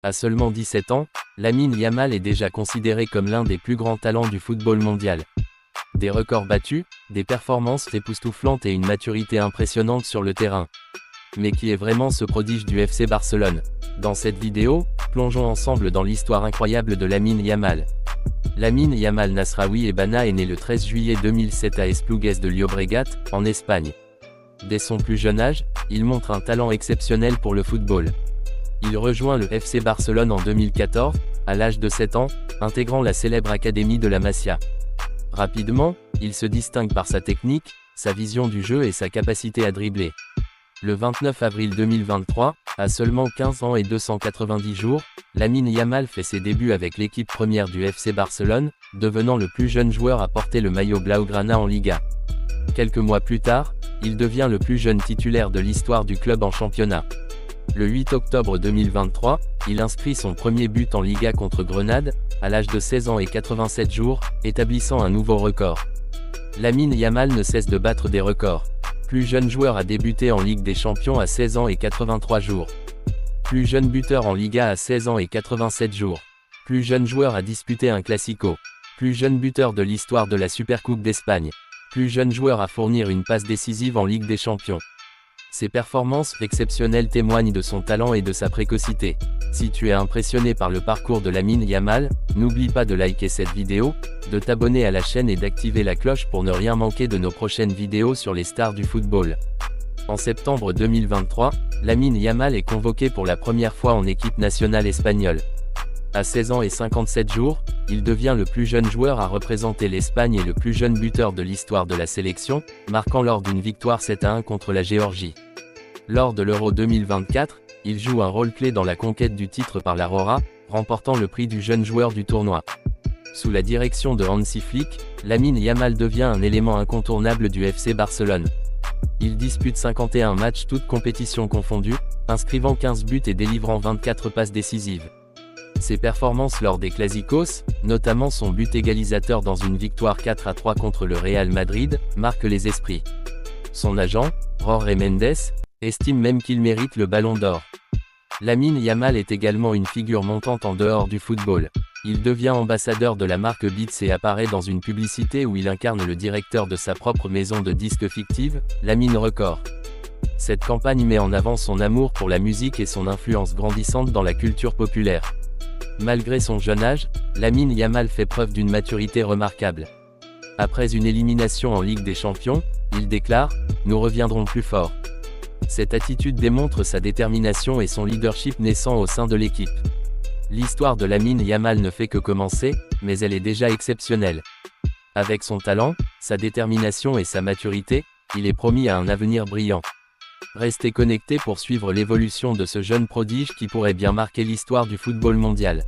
À seulement 17 ans, Lamine Yamal est déjà considéré comme l'un des plus grands talents du football mondial. Des records battus, des performances époustouflantes et une maturité impressionnante sur le terrain. Mais qui est vraiment ce prodige du FC Barcelone? Dans cette vidéo, plongeons ensemble dans l'histoire incroyable de Lamine Yamal. Lamine Yamal Nasraoui Ebana est né le 13 juillet 2007 à Esplugues de Llobregat, en Espagne. Dès son plus jeune âge, il montre un talent exceptionnel pour le football. Il rejoint le FC Barcelone en 2014, à l'âge de 7 ans, intégrant la célèbre académie de la Masia. Rapidement, il se distingue par sa technique, sa vision du jeu et sa capacité à dribbler. Le 29 avril 2023, à seulement 15 ans et 290 jours, Lamine Yamal fait ses débuts avec l'équipe première du FC Barcelone, devenant le plus jeune joueur à porter le maillot blaugrana en Liga. Quelques mois plus tard, il devient le plus jeune titulaire de l'histoire du club en championnat. Le 8 octobre 2023, il inscrit son premier but en Liga contre Grenade, à l'âge de 16 ans et 87 jours, établissant un nouveau record. Lamine Yamal ne cesse de battre des records. Plus jeune joueur à débuter en Ligue des Champions à 16 ans et 83 jours. Plus jeune buteur en Liga à 16 ans et 87 jours. Plus jeune joueur à disputer un Classico. Plus jeune buteur de l'histoire de la Supercoupe d'Espagne. Plus jeune joueur à fournir une passe décisive en Ligue des Champions. Ses performances exceptionnelles témoignent de son talent et de sa précocité. Si tu es impressionné par le parcours de Lamine Yamal, n'oublie pas de liker cette vidéo, de t'abonner à la chaîne et d'activer la cloche pour ne rien manquer de nos prochaines vidéos sur les stars du football. En septembre 2023, Lamine Yamal est convoqué pour la première fois en équipe nationale espagnole. À 16 ans et 57 jours, il devient le plus jeune joueur à représenter l'Espagne et le plus jeune buteur de l'histoire de la sélection, marquant lors d'une victoire 7-1 contre la Géorgie. Lors de l'Euro 2024, il joue un rôle clé dans la conquête du titre par l'Aurora, remportant le prix du jeune joueur du tournoi. Sous la direction de Hansi Flick, Lamine Yamal devient un élément incontournable du FC Barcelone. Il dispute 51 matchs toutes compétitions confondues, inscrivant 15 buts et délivrant 24 passes décisives. Ses performances lors des Clásicos, notamment son but égalisateur dans une victoire 4-3 contre le Real Madrid, marquent les esprits. Son agent, Jorge Mendes, estime même qu'il mérite le Ballon d'Or. Lamine Yamal est également une figure montante en dehors du football. Il devient ambassadeur de la marque Beats et apparaît dans une publicité où il incarne le directeur de sa propre maison de disques fictive, Lamine Records. Cette campagne met en avant son amour pour la musique et son influence grandissante dans la culture populaire. Malgré son jeune âge, Lamine Yamal fait preuve d'une maturité remarquable. Après une élimination en Ligue des Champions, il déclare « Nous reviendrons plus fort ». Cette attitude démontre sa détermination et son leadership naissant au sein de l'équipe. L'histoire de Lamine Yamal ne fait que commencer, mais elle est déjà exceptionnelle. Avec son talent, sa détermination et sa maturité, il est promis à un avenir brillant. Restez connectés pour suivre l'évolution de ce jeune prodige qui pourrait bien marquer l'histoire du football mondial.